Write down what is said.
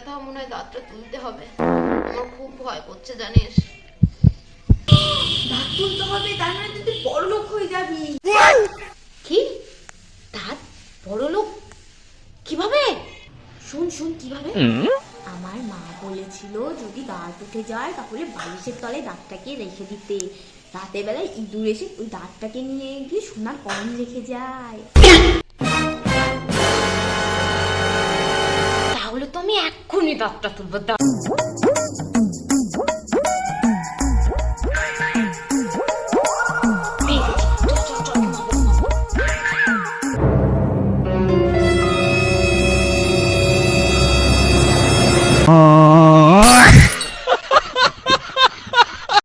ব্যথা, মনে হয় দাঁতটা তুলতে হবে। আমার খুব ভয় করছে জানিস। দাঁত তুলতে হবে, তার মানে তুই বড়লোক হয়ে যাবি। কি? দাঁত বড়লোক কিভাবে? শোন শোন কিভাবে। আমার মা বলেছিল যদি দাঁত উঠে যায় তাহলে বালিশের তলায় দাঁতটাকে রেখে দিতে, রাতের বেলায় ইঁদুর এসে ওই দাঁতটাকে নিয়ে গিয়ে সোনার কয়েন রেখে যায়। তাহলে তো আমি এক্ষুনি দাঁতটা তুলবো।